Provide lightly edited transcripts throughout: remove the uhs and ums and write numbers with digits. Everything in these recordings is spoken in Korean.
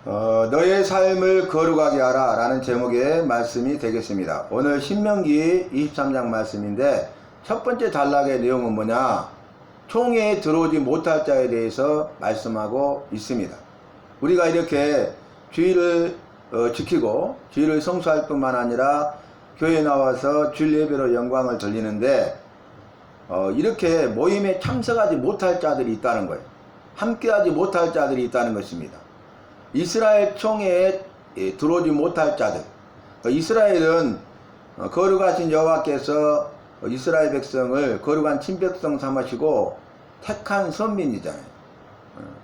너의 삶을 거룩하게 하라 라는 제목의 말씀이 되겠습니다. 오늘 신명기 23장 말씀인데 첫 번째 단락의 내용은 뭐냐, 총회에 들어오지 못할 자에 대해서 말씀하고 있습니다. 우리가 이렇게 주일을 지키고 주일을 성수할 뿐만 아니라 교회에 나와서 주일 예배로 영광을 돌리는데 이렇게 모임에 참석하지 못할 자들이 있다는 거예요. 함께하지 못할 자들이 있다는 것입니다. 이스라엘 총회에 들어오지 못할 자들. 이스라엘은 거룩하신 여호와께서 이스라엘 백성을 거룩한 친백성 삼으시고 택한 선민이잖아요.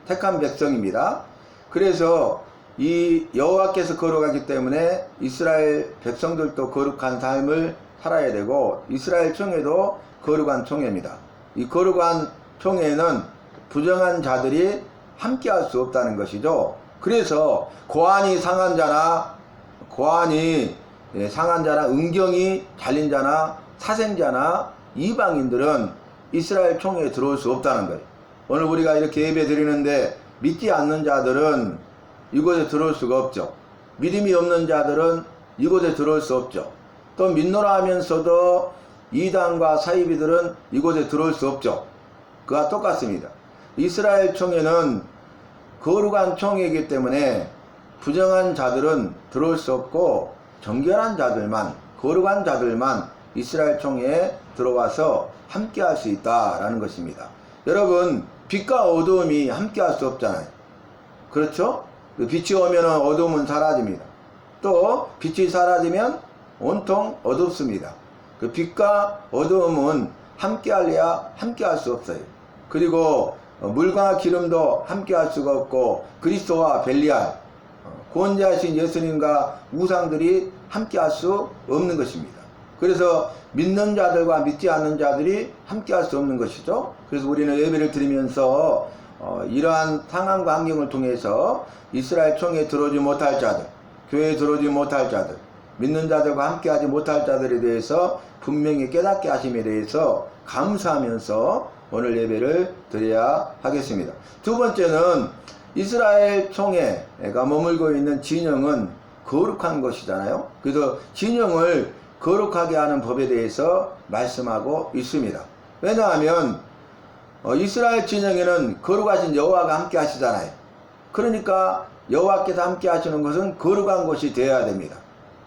택한 백성입니다. 그래서 이 여호와께서 거룩하기 때문에 이스라엘 백성들도 거룩한 삶을 살아야 되고, 이스라엘 총회도 거룩한 총회입니다. 이 거룩한 총회는 부정한 자들이 함께할 수 없다는 것이죠. 그래서 고안이 상한 자나 은경이 잘린 자나 사생자나 이방인들은 이스라엘 총회에 들어올 수 없다는 거예요. 오늘 우리가 이렇게 예배 드리는데 믿지 않는 자들은 이곳에 들어올 수가 없죠. 믿음이 없는 자들은 이곳에 들어올 수 없죠. 또 믿노라 하면서도 이단과 사이비들은 이곳에 들어올 수 없죠. 그와 똑같습니다. 이스라엘 총회는 거룩한 총회이기 때문에 부정한 자들은 들어올 수 없고, 정결한 자들만, 거룩한 자들만 이스라엘 총회에 들어와서 함께 할 수 있다라는 것입니다. 여러분, 빛과 어두움이 함께 할 수 없잖아요. 그렇죠? 빛이 오면 어두움은 사라집니다. 또 빛이 사라지면 온통 어둡습니다. 그 빛과 어두움은 함께 할래야 함께 할 수 없어요. 그리고 물과 기름도 함께 할 수가 없고, 그리스도와 벨리알, 구원자이신 예수님과 우상들이 함께 할 수 없는 것입니다. 그래서 믿는 자들과 믿지 않는 자들이 함께 할 수 없는 것이죠. 그래서 우리는 예배를 드리면서 이러한 상황과 환경을 통해서 이스라엘 총회에 들어오지 못할 자들, 교회에 들어오지 못할 자들, 믿는 자들과 함께 하지 못할 자들에 대해서 분명히 깨닫게 하심에 대해서 감사하면서 오늘 예배를 드려야 하겠습니다. 두 번째는 이스라엘 총회가 머물고 있는 진영은 거룩한 것이잖아요. 그래서 진영을 거룩하게 하는 법에 대해서 말씀하고 있습니다. 왜냐하면 이스라엘 진영에는 거룩하신 여호와가 함께 하시잖아요. 그러니까 여호와께서 함께 하시는 것은 거룩한 것이 되어야 됩니다.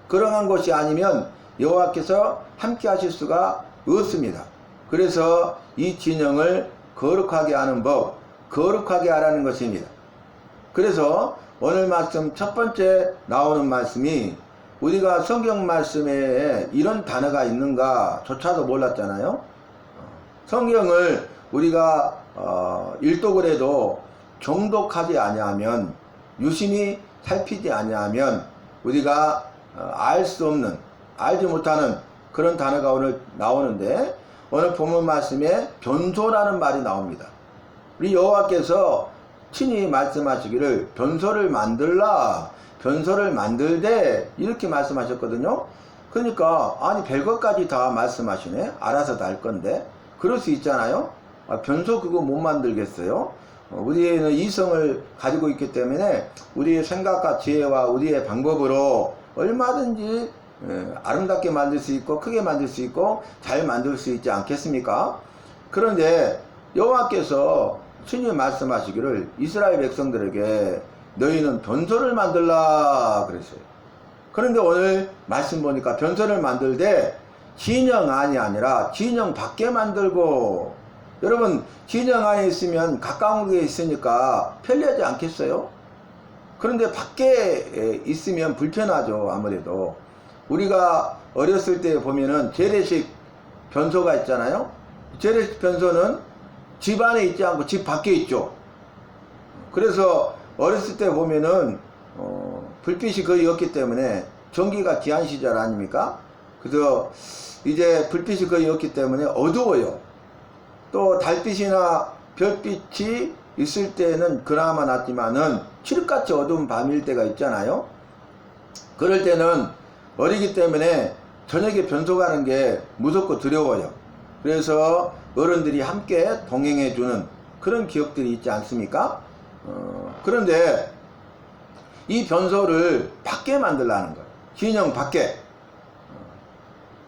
거룩한 것이 아니면 여호와께서 함께 하실 수가 없습니다. 그래서 이 진영을 거룩하게 하는 법, 거룩하게 하라는 것입니다. 그래서 오늘 말씀 첫 번째 나오는 말씀이, 우리가 성경 말씀에 이런 단어가 있는가 조차도 몰랐잖아요. 성경을 우리가 일독을 해도 정독하지 아니하면, 유심히 살피지 아니하면 우리가 알 수 없는, 알지 못하는 그런 단어가 오늘 나오는데, 오늘 본문 말씀에 변소라는 말이 나옵니다. 우리 여호와께서 친히 말씀하시기를 변소를 만들라, 변소를 만들되, 이렇게 말씀하셨거든요. 그러니까 아니 별것까지 다 말씀하시네. 알아서 다 할 건데. 그럴 수 있잖아요. 변소 그거 못 만들겠어요? 우리는 이성을 가지고 있기 때문에 우리의 생각과 지혜와 우리의 방법으로 얼마든지 아름답게 만들 수 있고, 크게 만들 수 있고, 잘 만들 수 있지 않겠습니까? 그런데 여호와께서 친히 말씀하시기를 이스라엘 백성들에게 너희는 변소를 만들라 그랬어요. 그런데 오늘 말씀 보니까 변소를 만들되 진영 안이 아니라 진영 밖에 만들고, 여러분 진영 안에 있으면 가까운 곳에 있으니까 편리하지 않겠어요? 그런데 밖에 있으면 불편하죠. 아무래도 우리가 어렸을 때 보면은 재래식 변소가 있잖아요. 재래식 변소는 집 안에 있지 않고 집 밖에 있죠. 그래서 어렸을 때 보면은 불빛이 거의 없기 때문에, 전기가 귀한 시절 아닙니까? 그래서 이제 불빛이 거의 없기 때문에 어두워요. 또 달빛이나 별빛이 있을 때는 그나마 낫지만은 칠흑같이 어두운 밤일 때가 있잖아요. 그럴 때는 어리기 때문에 저녁에 변소 가는 게 무섭고 두려워요. 그래서 어른들이 함께 동행해 주는 그런 기억들이 있지 않습니까? 그런데 이 변소를 밖에 만들라는 거예요. 진영 밖에.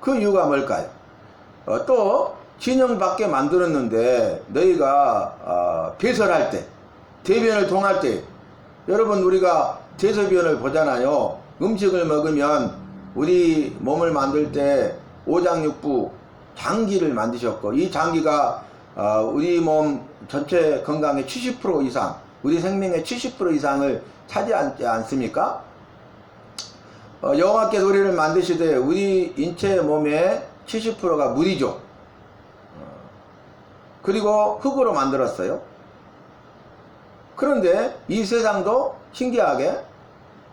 그 이유가 뭘까요? 또 진영 밖에 만들었는데 너희가 배설할 때, 대변을 통할 때, 여러분 우리가 대소변을 보잖아요. 음식을 먹으면 우리 몸을 만들 때 오장육부 장기를 만드셨고, 이 장기가 우리 몸 전체 건강의 70% 이상, 우리 생명의 70% 이상을 차지하지 않습니까? 여호와께서 우리를 만드시되 우리 인체 몸의 70%가 물이죠. 그리고 흙으로 만들었어요. 그런데 이 세상도 신기하게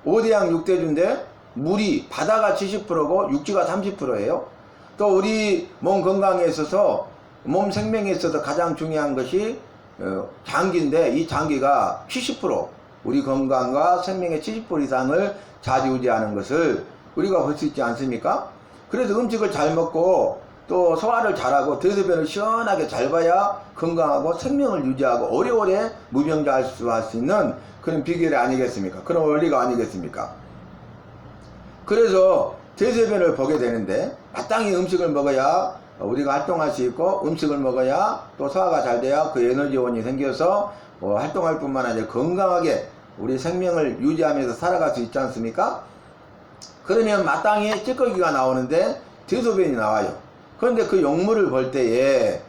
5대양 6대주인데 물이, 바다가 70%고 육지가 30%예요. 또 우리 몸 건강에 있어서, 몸 생명에 있어서 가장 중요한 것이 장기인데, 이 장기가 70%, 우리 건강과 생명의 70% 이상을 좌지우지하는 것을 우리가 볼 수 있지 않습니까? 그래서 음식을 잘 먹고 또 소화를 잘하고 대소변을 시원하게 잘 봐야 건강하고 생명을 유지하고 오래오래 무병자할 수 있는 그런 비결이 아니겠습니까? 그런 원리가 아니겠습니까? 그래서 대소변을 보게 되는데, 마땅히 음식을 먹어야 우리가 활동할 수 있고, 음식을 먹어야 또 소화가 잘 돼야 그 에너지원이 생겨서 활동할 뿐만 아니라 건강하게 우리 생명을 유지하면서 살아갈 수 있지 않습니까? 그러면 마땅히 찌꺼기가 나오는데 대소변이 나와요. 그런데 그 용물을 볼 때에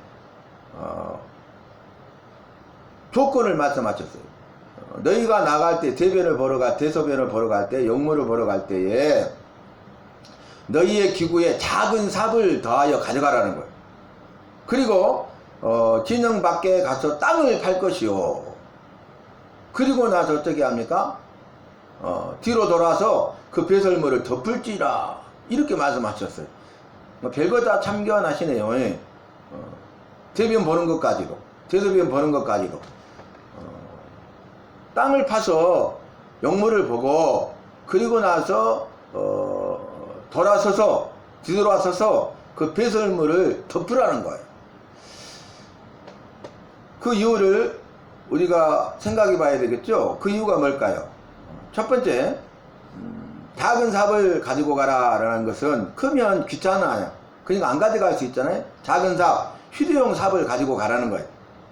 조건을 말씀하셨어요. 너희가 나갈 때, 대소변을 보러 갈 때, 용물을 보러 갈 때에 너희의 기구에 작은 삽을 더하여 가져가라는 거예요. 그리고 진영 밖에 가서 땅을 팔 것이요. 그리고 나서 어떻게 합니까? 뒤로 돌아서 그 배설물을 덮을지라, 이렇게 말씀하셨어요. 별거 다 참견하시네요. 대변 보는 것까지도, 대소변 보는 것까지도. 땅을 파서 용물을 보고, 그리고 나서 돌아서서, 뒤돌아서서 그 배설물을 덮으라는 거예요. 그 이유를 우리가 생각해 봐야 되겠죠. 그 이유가 뭘까요? 첫 번째, 작은 삽을 가지고 가라라는 것은 크면 귀찮아요. 그러니까 안 가져갈 수 있잖아요. 작은 삽, 휴대용 삽을 가지고 가라는 거예요.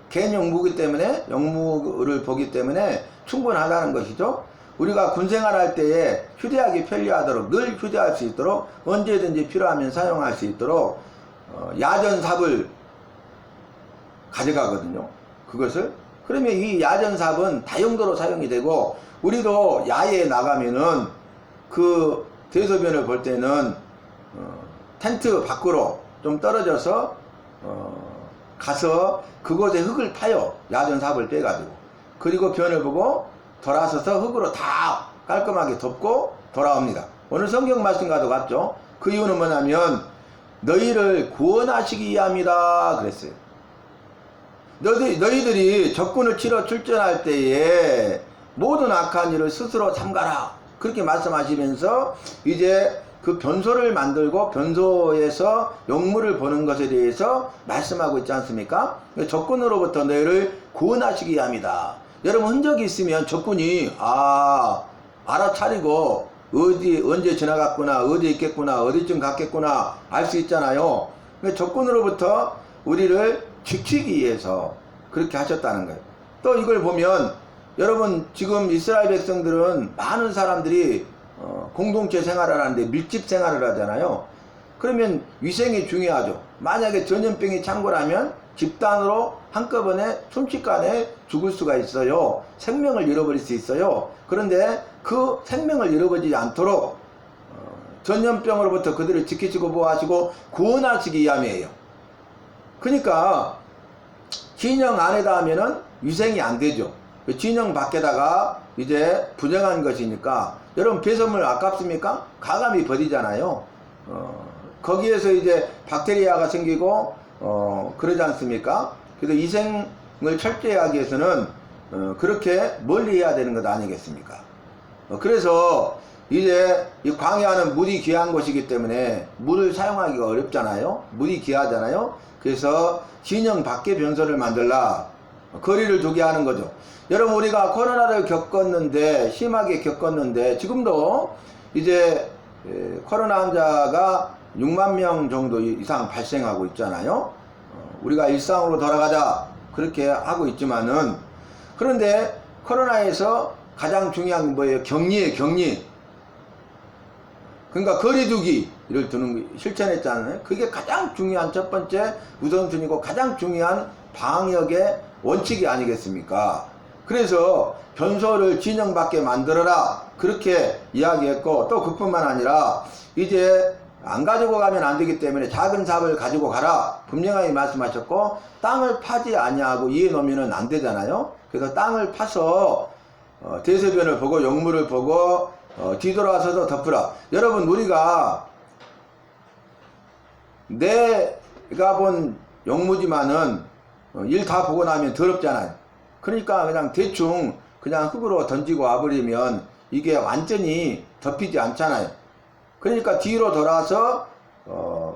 개인 용무기 때문에, 용무를 보기 때문에 충분하다는 것이죠. 우리가 군생활 할 때에 휴대하기 편리하도록, 늘 휴대할 수 있도록, 언제든지 필요하면 사용할 수 있도록 야전삽을 가져가거든요. 그것을. 그러면 이 야전삽은 다용도로 사용이 되고, 우리도 야외에 나가면은 그 대소변을 볼 때는 텐트 밖으로 좀 떨어져서 가서 그곳에 흙을 파요. 야전삽을 떼가지고. 그리고 변을 보고 돌아서서 흙으로 다 깔끔하게 덮고 돌아옵니다. 오늘 성경 말씀과도 같죠. 그 이유는 뭐냐면 너희를 구원하시기 위함이다 그랬어요. 너희들이 적군을 치러 출전할 때에 모든 악한 일을 스스로 삼가라, 그렇게 말씀하시면서 이제 그 변소를 만들고 변소에서 용물을 보는 것에 대해서 말씀하고 있지 않습니까? 적군으로부터 너희를 구원하시기 위함이다. 여러분, 흔적이 있으면 적군이 알아차리고 어디 언제 지나갔구나, 어디 있겠구나, 어디쯤 갔겠구나 알 수 있잖아요. 적군으로부터 우리를 지키기 위해서 그렇게 하셨다는 거예요. 또 이걸 보면 여러분, 지금 이스라엘 백성들은 많은 사람들이 공동체 생활을 하는데 밀집 생활을 하잖아요. 그러면 위생이 중요하죠. 만약에 전염병이 창궐하면 집단으로 한꺼번에 순식간에 죽을 수가 있어요. 생명을 잃어버릴 수 있어요. 그런데 그 생명을 잃어버리지 않도록 전염병으로부터 그들을 지키시고 보호하시고 구원하시기 위함이에요. 그러니까 진영 안에다 하면은 위생이 안 되죠. 진영 밖에다가 이제 부정한 것이니까, 여러분 배설물 아깝습니까? 가감이 버리잖아요. 거기에서 이제 박테리아가 생기고 그러지 않습니까? 그래서 위생을 철저히 하기 위해서는 그렇게 멀리 해야 되는 것 아니겠습니까? 그래서 이제 이 광야는 물이 귀한 곳이기 때문에 물을 사용하기가 어렵잖아요. 물이 귀하잖아요. 그래서 진영 밖에 변소를 만들라, 거리를 두게 하는 거죠. 여러분, 우리가 코로나를 겪었는데, 심하게 겪었는데, 지금도 이제 코로나 환자가 6만 명 정도 이상 발생하고 있잖아요. 우리가 일상으로 돌아가자 그렇게 하고 있지만은, 그런데 코로나에서 가장 중요한 게 뭐예요? 격리예요, 격리. 그러니까 거리두기를 두는 거 실천했잖아요. 그게 가장 중요한 첫 번째 우선순위고 가장 중요한 방역의 원칙이 아니겠습니까? 그래서 변소를 진영밖에 만들어라 그렇게 이야기했고, 또 그뿐만 아니라 이제 안 가지고 가면 안 되기 때문에 작은 삽을 가지고 가라 분명하게 말씀하셨고, 땅을 파지 아니하고 이에 놓으면 안 되잖아요. 그래서 땅을 파서 대소변을 보고 용물을 보고 뒤돌아서서 덮으라. 여러분, 우리가 내가 본 용무지만은 일 다 보고 나면 더럽잖아요. 그러니까 그냥 대충 그냥 흙으로 던지고 와버리면 이게 완전히 덮이지 않잖아요. 그러니까 뒤로 돌아서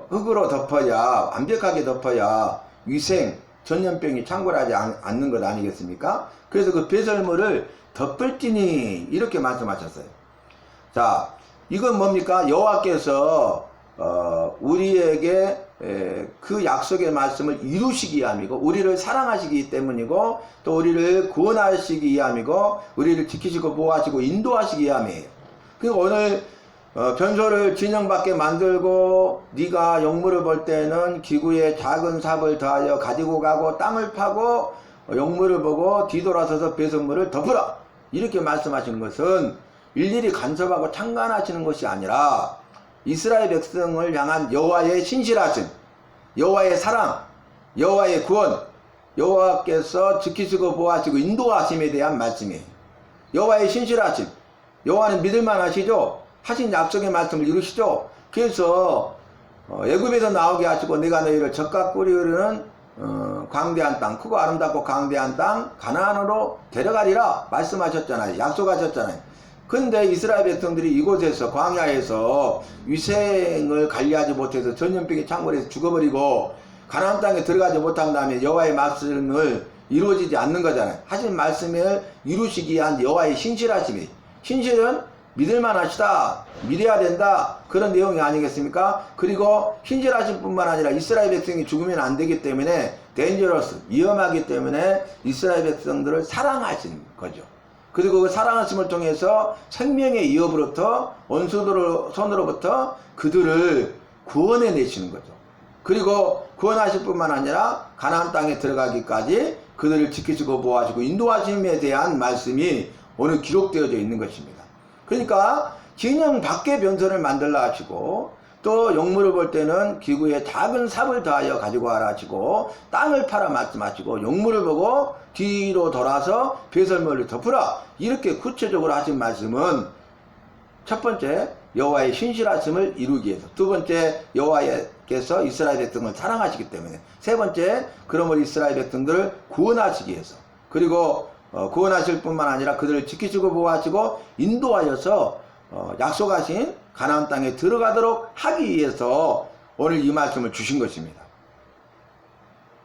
흙으로 덮어야, 완벽하게 덮어야 위생, 전염병이 창궐하지 않는 것 아니겠습니까? 그래서 그 배설물을 덮을지니 이렇게 말씀하셨어요. 자, 이건 뭡니까? 여호와께서 우리에게 그 약속의 말씀을 이루시기 위함이고, 우리를 사랑하시기 때문이고, 또 우리를 구원하시기 위함이고, 우리를 지키시고 보호하시고 인도하시기 위함이에요. 그리고 오늘 변소를 진영밖에 만들고, 네가 용물을 볼 때는 기구에 작은 삽을 더하여 가지고 가고, 땅을 파고 용물을 보고 뒤돌아서서 배설물을 덮으라 이렇게 말씀하신 것은 일일이 간섭하고 창간하시는 것이 아니라 이스라엘 백성을 향한 여호와의 신실하심, 여호와의 사랑, 여호와의 구원, 여호와께서 지키시고 보호하시고 인도하심에 대한 말씀이에요. 여호와의 신실하심, 여호와는 믿을만 하시죠? 하신 약속의 말씀을 이루시죠? 그래서 애굽에서 나오게 하시고 내가 너희를 젖과 꿀이 흐르는 광대한 땅, 크고 아름답고 광대한 땅 가나안으로 데려가리라 말씀하셨잖아요. 약속하셨잖아요. 근데 이스라엘 백성들이 이곳에서 광야에서 위생을 관리하지 못해서 전염병이 창궐해서 죽어버리고 가나안 땅에 들어가지 못한 다음에 여호와의 말씀을 이루어지지 않는 거잖아요. 하신 말씀을 이루시기 위한 여호와의 신실하심이, 신실은 믿을만 하시다, 믿어야 된다, 그런 내용이 아니겠습니까? 그리고 신실하신 뿐만 아니라 이스라엘 백성이 죽으면 안 되기 때문에 데인저러스, 위험하기 때문에 이스라엘 백성들을 사랑하신 거죠. 그리고 그 사랑하심을 통해서 생명의 위협으로부터, 원수들 손으로부터 그들을 구원해 내시는 거죠. 그리고 구원하실 뿐만 아니라 가나안 땅에 들어가기까지 그들을 지키시고 보호하시고 인도하심에 대한 말씀이 오늘 기록되어져 있는 것입니다. 그러니까 진영 밖에 변소를 만들라 하시고, 또 용물을 볼 때는 기구에 작은 삽을 더하여 가지고 와라 하시고, 땅을 팔아 말씀하시고, 용물을 보고 뒤로 돌아서 배설물을 덮으라 이렇게 구체적으로 하신 말씀은 첫 번째 여호와의 신실하심을 이루기 위해서, 두 번째 여호와께서 이스라엘 백성을 사랑하시기 때문에, 세 번째 그러므로 이스라엘 백성들을 구원하시기 위해서, 그리고 구원하실 뿐만 아니라 그들을 지키시고 보호하시고 인도하여서 약속하신 가나안 땅에 들어가도록 하기 위해서 오늘 이 말씀을 주신 것입니다.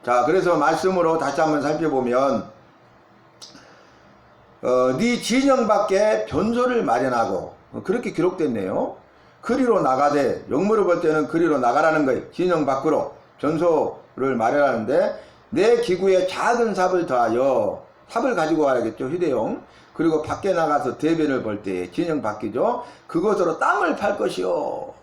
자, 그래서 말씀으로 다시 한번 살펴보면 네 진영 밖에 변소를 마련하고, 그렇게 기록됐네요. 그리로 나가되, 용물을 볼 때는 그리로 나가라는 거예요. 진영 밖으로 변소를 마련하는데, 내 기구에 작은 삽을 더하여, 삽을 가지고 와야겠죠, 휴대용. 그리고 밖에 나가서 대변을 볼 때 진영 밖이죠. 그것으로 땅을 팔 것이요,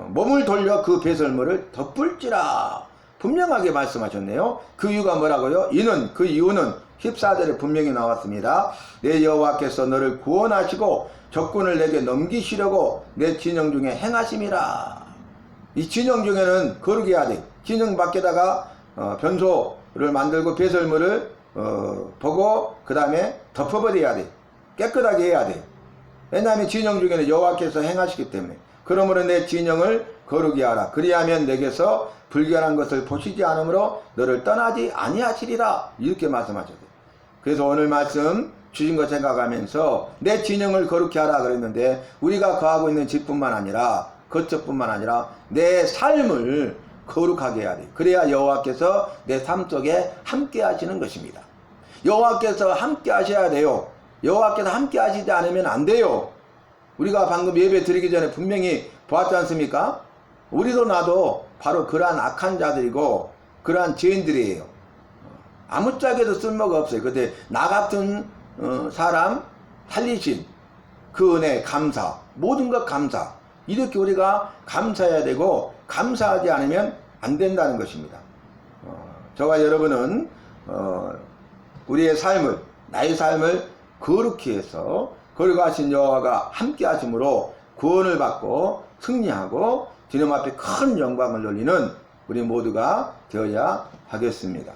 몸을 돌려 그 배설물을 덮을지라 분명하게 말씀하셨네요. 그 이유가 뭐라고요? 그 이유는 14절에 분명히 나왔습니다. 내 여호와께서 너를 구원하시고 적군을 내게 넘기시려고 내 진영 중에 행하심이라. 이 진영 중에는 거룩히 해야 돼. 진영 밖에다가 변소를 만들고 배설물을 보고 그 다음에 덮어버려야 돼. 깨끗하게 해야 돼. 왜냐하면 진영 중에는 여호와께서 행하시기 때문에. 그러므로 내 진영을 거룩히 하라. 그리하면 내게서 불결한 것을 보시지 않으므로 너를 떠나지 아니하시리라 이렇게 말씀하셨어요. 그래서 오늘 말씀 주신 거 생각하면서 내 진영을 거룩히 하라 그랬는데, 우리가 거하고 있는 집뿐만 아니라 거처뿐만 아니라 내 삶을 거룩하게 해야 돼. 그래야 여호와께서 내 삶 속에 함께 하시는 것입니다. 여호와께서 함께 하셔야 돼요. 여호와께서 함께 하시지 않으면 안 돼요. 우리가 방금 예배 드리기 전에 분명히 보았지 않습니까? 우리도 나도 바로 그러한 악한 자들이고 그러한 죄인들이에요. 아무짝에도 쓸모가 없어요. 근데 나 같은 사람 살리신 그 은혜 감사, 모든 것 감사, 이렇게 우리가 감사해야 되고 감사하지 않으면 안 된다는 것입니다. 저와 여러분은 우리의 삶을, 나의 삶을 거룩히 해서 거룩하신 여호와가 함께 하심으로 구원을 받고 승리하고 주님 앞에 큰 영광을 돌리는 우리 모두가 되어야 하겠습니다.